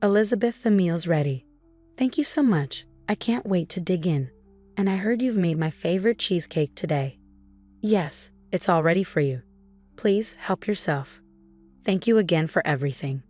Elizabeth, the meal's ready. Thank you so much. I can't wait to dig in. And I heard you've made my favorite cheesecake today. Yes, it's all ready for you. Please help yourself. Thank you again for everything.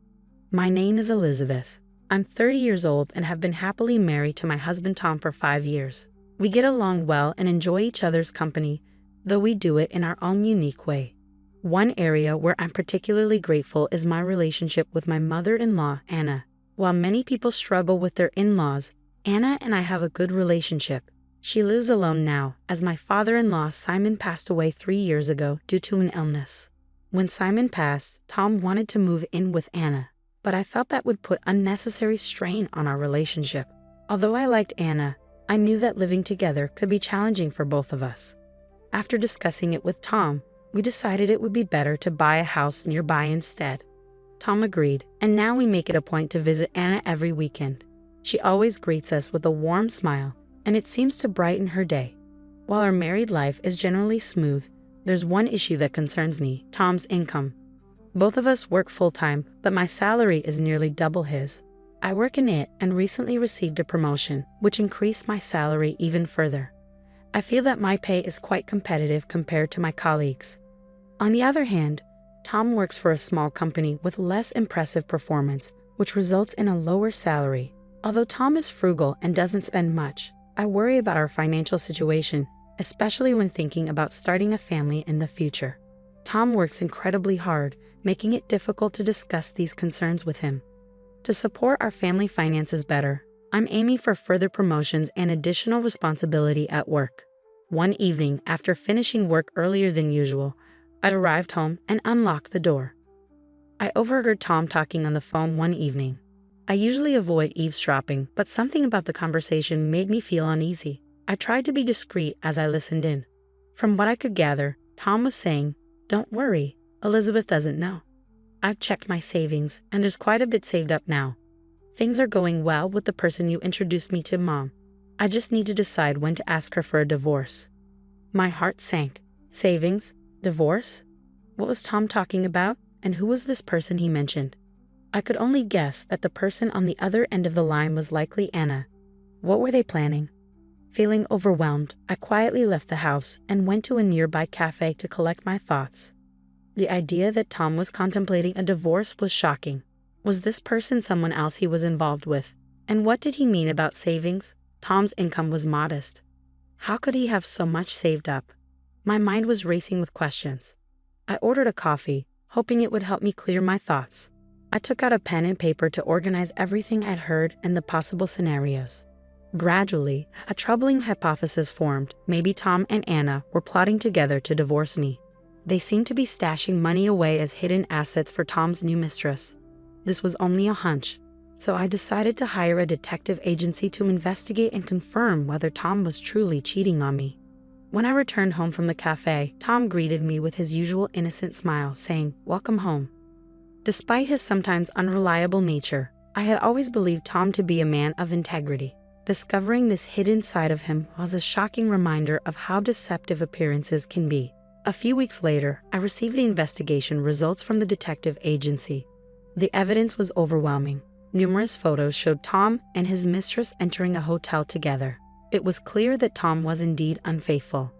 My name is Elizabeth. I'm 30 years old and have been happily married to my husband Tom for 5 years. We get along well and enjoy each other's company, though we do it in our own unique way. One area where I'm particularly grateful is my relationship with my mother-in-law, Anna. While many people struggle with their in-laws, Anna and I have a good relationship. She lives alone now, as my father-in-law Simon passed away 3 years ago due to an illness. When Simon passed, Tom wanted to move in with Anna, but I felt that would put unnecessary strain on our relationship. Although I liked Anna, I knew that living together could be challenging for both of us. After discussing it with Tom, we decided it would be better to buy a house nearby instead. Tom agreed, and now we make it a point to visit Anna every weekend. She always greets us with a warm smile, and it seems to brighten her day. While our married life is generally smooth, there's one issue that concerns me: Tom's income. Both of us work full-time, but my salary is nearly double his. I work in it and recently received a promotion, which increased my salary even further. I feel that my pay is quite competitive compared to my colleagues. On the other hand, Tom works for a small company with less impressive performance, which results in a lower salary. Although Tom is frugal and doesn't spend much, I worry about our financial situation, especially when thinking about starting a family in the future. Tom works incredibly hard, making it difficult to discuss these concerns with him. To support our family finances better, I'm aiming for further promotions and additional responsibility at work. One evening, after finishing work earlier than usual, I arrived home and unlocked the door. I overheard Tom talking on the phone one evening. I usually avoid eavesdropping, but something about the conversation made me feel uneasy. I tried to be discreet as I listened in. From what I could gather, Tom was saying, "Don't worry, Elizabeth doesn't know. I've checked my savings, and there's quite a bit saved up now. Things are going well with the person you introduced me to, Mom. I just need to decide when to ask her for a divorce." My heart sank. Savings? Divorce? What was Tom talking about, and who was this person he mentioned? I could only guess that the person on the other end of the line was likely Anna. What were they planning? Feeling overwhelmed, I quietly left the house and went to a nearby cafe to collect my thoughts. The idea that Tom was contemplating a divorce was shocking. Was this person someone else he was involved with? And what did he mean about savings? Tom's income was modest. How could he have so much saved up? My mind was racing with questions. I ordered a coffee, hoping it would help me clear my thoughts. I took out a pen and paper to organize everything I'd heard and the possible scenarios. Gradually, a troubling hypothesis formed. Maybe Tom and Anna were plotting together to divorce me. They seemed to be stashing money away as hidden assets for Tom's new mistress. This was only a hunch, so I decided to hire a detective agency to investigate and confirm whether Tom was truly cheating on me. When I returned home from the cafe, Tom greeted me with his usual innocent smile, saying, "Welcome home." Despite his sometimes unreliable nature, I had always believed Tom to be a man of integrity. Discovering this hidden side of him was a shocking reminder of how deceptive appearances can be. A few weeks later, I received the investigation results from the detective agency. The evidence was overwhelming. Numerous photos showed Tom and his mistress entering a hotel together. It was clear that Tom was indeed unfaithful.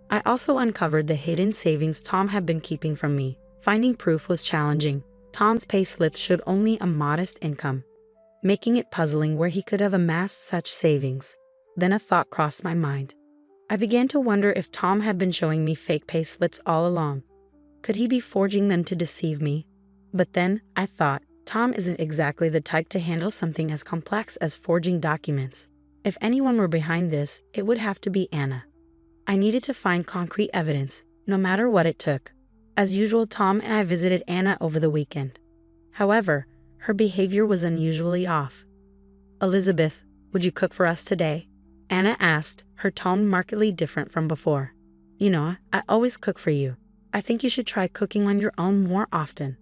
I also uncovered the hidden savings Tom had been keeping from me. Finding proof was challenging. Tom's pay slips showed only a modest income, making it puzzling where he could have amassed such savings. Then a thought crossed my mind. I began to wonder if Tom had been showing me fake pay slips all along. Could he be forging them to deceive me? But then, I thought, Tom isn't exactly the type to handle something as complex as forging documents. If anyone were behind this, it would have to be Anna. I needed to find concrete evidence, no matter what it took. As usual, Tom and I visited Anna over the weekend. However, her behavior was unusually off. "Elizabeth, would you cook for us today?" Anna asked, her tone markedly different from before. "You know, I always cook for you. I think you should try cooking on your own more often."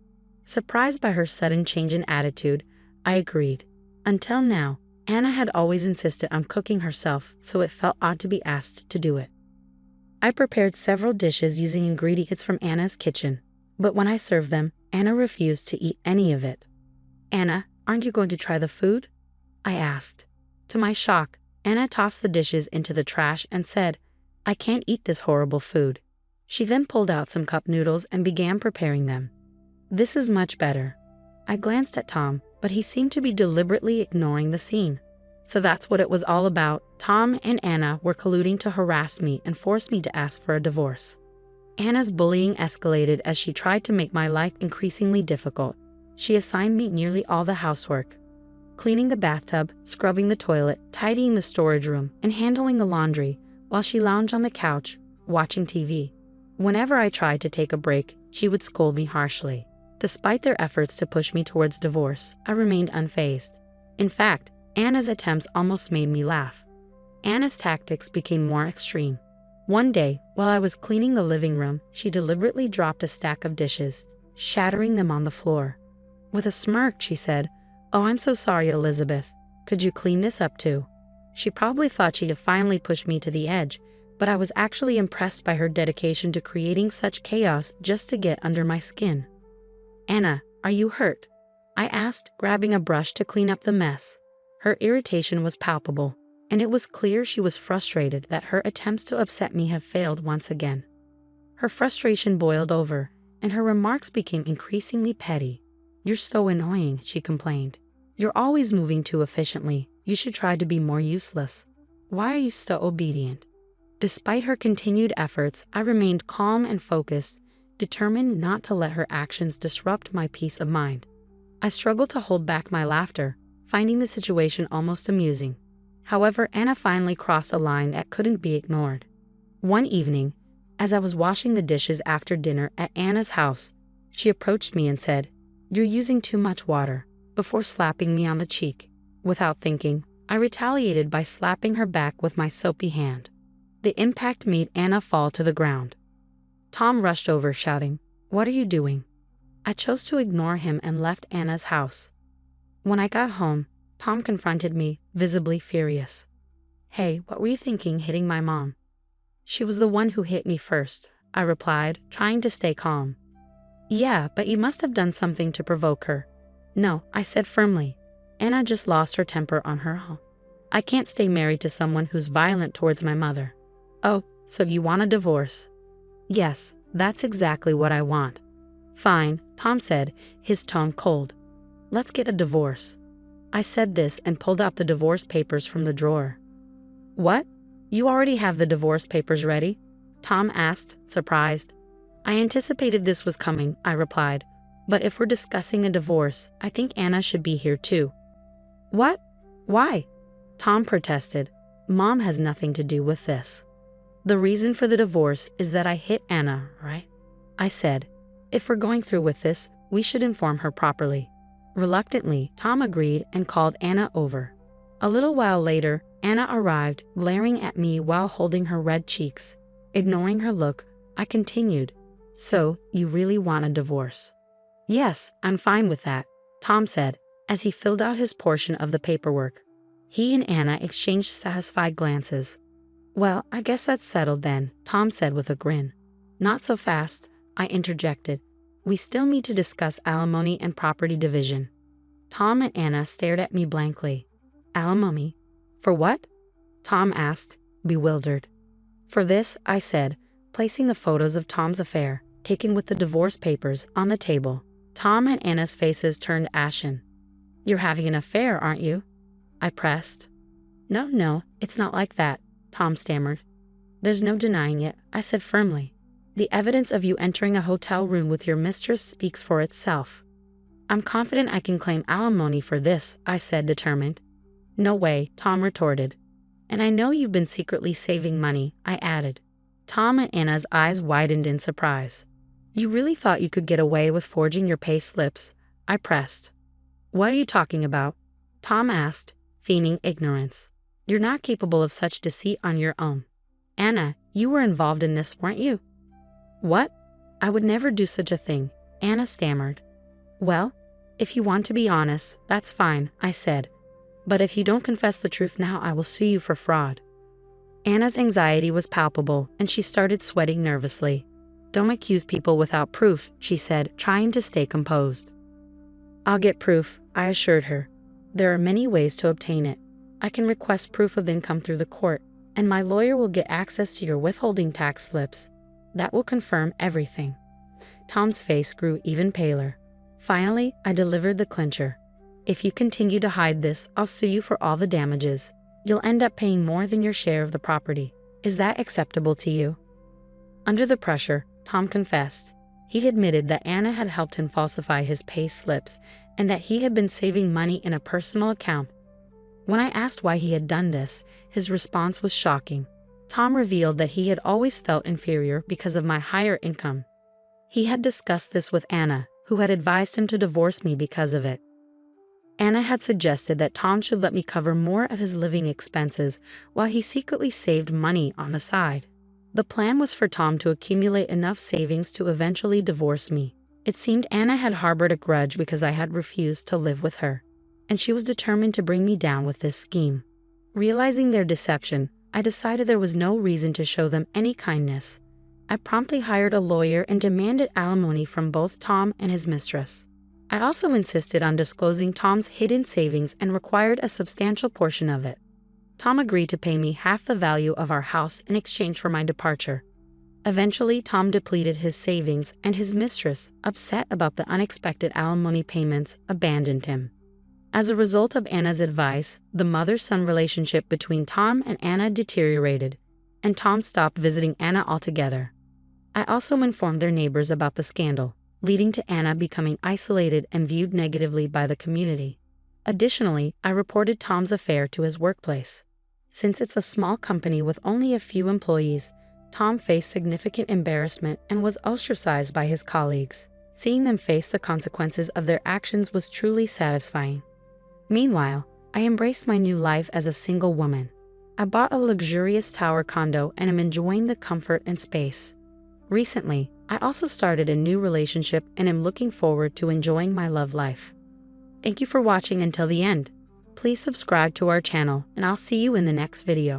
Surprised by her sudden change in attitude, I agreed. Until now, Anna had always insisted on cooking herself, so it felt odd to be asked to do it. I prepared several dishes using ingredients from Anna's kitchen, but when I served them, Anna refused to eat any of it. "Anna, Aren't you going to try the food? I asked. To my shock, Anna tossed the dishes into the trash and said, I can't eat this horrible food. She then pulled out some cup noodles and began preparing them. This is much better. I glanced at Tom, but he seemed to be deliberately ignoring the scene. So that's what it was all about. Tom and Anna were colluding to harass me and force me to ask for a divorce. Anna's bullying escalated as she tried to make my life increasingly difficult. She assigned me nearly all the housework. Cleaning the bathtub, scrubbing the toilet, tidying the storage room, and handling the laundry, while she lounged on the couch, watching TV. Whenever I tried to take a break, she would scold me harshly. Despite their efforts to push me towards divorce, I remained unfazed. In fact, Anna's attempts almost made me laugh. Anna's tactics became more extreme. One day, while I was cleaning the living room, she deliberately dropped a stack of dishes, shattering them on the floor. With a smirk, she said, "Oh, I'm so sorry, Elizabeth. Could you clean this up too?" She probably thought she'd finally pushed me to the edge, but I was actually impressed by her dedication to creating such chaos just to get under my skin. "Anna, are you hurt?" I asked, grabbing a brush to clean up the mess. Her irritation was palpable, and it was clear she was frustrated that her attempts to upset me had failed once again. Her frustration boiled over, and her remarks became increasingly petty. "You're so annoying," she complained. "You're always moving too efficiently. You should try to be more useless. Why are you so obedient?" Despite her continued efforts, I remained calm and focused, determined not to let her actions disrupt my peace of mind. I struggled to hold back my laughter, finding the situation almost amusing. However, Anna finally crossed a line that couldn't be ignored. One evening, as I was washing the dishes after dinner at Anna's house, she approached me and said, "You're using too much water," before slapping me on the cheek. Without thinking, I retaliated by slapping her back with my soapy hand. The impact made Anna fall to the ground. Tom rushed over, shouting, "What are you doing?" I chose to ignore him and left Anna's house. When I got home, Tom confronted me, visibly furious. "Hey, what were you thinking hitting my mom?" "She was the one who hit me first," I replied, trying to stay calm. "Yeah, but you must have done something to provoke her." "No," I said firmly. "Anna just lost her temper on her own. I can't stay married to someone who's violent towards my mother." "Oh, so you want a divorce?" "Yes, that's exactly what I want." "Fine," Tom said, his tone cold. "Let's get a divorce." I said this and pulled out the divorce papers from the drawer. "What? You already have the divorce papers ready?" Tom asked, surprised. "I anticipated this was coming," I replied. "But if we're discussing a divorce, I think Anna should be here too." "What? Why?" Tom protested. "Mom has nothing to do with this. The reason for the divorce is that I hit Anna, right?" I said. "If we're going through with this, we should inform her properly." Reluctantly, Tom agreed and called Anna over. A little while later, Anna arrived, glaring at me while holding her red cheeks. Ignoring her look, I continued, "So, you really want a divorce?" "Yes, I'm fine with that," Tom said, as he filled out his portion of the paperwork. He and Anna exchanged satisfied glances. "Well, I guess that's settled then," Tom said with a grin. "Not so fast," I interjected. "We still need to discuss alimony and property division." Tom and Anna stared at me blankly. "Alimony? For what?" Tom asked, bewildered. "For this," I said, placing the photos of Tom's affair, taken with the divorce papers, on the table. Tom and Anna's faces turned ashen. "You're having an affair, aren't you?" I pressed. No, it's not like that," Tom stammered. "There's no denying it," I said firmly. "The evidence of you entering a hotel room with your mistress speaks for itself." "I'm confident I can claim alimony for this," I said, determined. "No way," Tom retorted. "And I know you've been secretly saving money," I added. Tom and Anna's eyes widened in surprise. "You really thought you could get away with forging your pay slips?" I pressed. "What are you talking about?" Tom asked, feigning ignorance. "You're not capable of such deceit on your own. Anna, you were involved in this, weren't you?" "What? I would never do such a thing," Anna stammered. "Well, if you want to be honest, that's fine," I said. "But if you don't confess the truth now, I will sue you for fraud." Anna's anxiety was palpable, and she started sweating nervously. "Don't accuse people without proof," she said, trying to stay composed. I'll get proof, I assured her. There are many ways to obtain it. I can request proof of income through the court, and my lawyer will get access to your withholding tax slips. That will confirm everything. Tom's face grew even paler. Finally, I delivered the clincher. If you continue to hide this, I'll sue you for all the damages. You'll end up paying more than your share of the property. Is that acceptable to you? Under the pressure, Tom confessed. He admitted that Anna had helped him falsify his pay slips and that he had been saving money in a personal account. When I asked why he had done this, his response was shocking. Tom revealed that he had always felt inferior because of my higher income. He had discussed this with Anna, who had advised him to divorce me because of it. Anna had suggested that Tom should let me cover more of his living expenses while he secretly saved money on the side. The plan was for Tom to accumulate enough savings to eventually divorce me. It seemed Anna had harbored a grudge because I had refused to live with her, and she was determined to bring me down with this scheme. Realizing their deception, I decided there was no reason to show them any kindness. I promptly hired a lawyer and demanded alimony from both Tom and his mistress. I also insisted on disclosing Tom's hidden savings and required a substantial portion of it. Tom agreed to pay me half the value of our house in exchange for my departure. Eventually, Tom depleted his savings, and his mistress, upset about the unexpected alimony payments, abandoned him. As a result of Anna's advice, the mother-son relationship between Tom and Anna deteriorated, and Tom stopped visiting Anna altogether. I also informed their neighbors about the scandal, leading to Anna becoming isolated and viewed negatively by the community. Additionally, I reported Tom's affair to his workplace. Since it's a small company with only a few employees, Tom faced significant embarrassment and was ostracized by his colleagues. Seeing them face the consequences of their actions was truly satisfying. Meanwhile, I embraced my new life as a single woman. I bought a luxurious tower condo and am enjoying the comfort and space. Recently, I also started a new relationship and am looking forward to enjoying my love life. Thank you for watching until the end. Please subscribe to our channel, and I'll see you in the next video.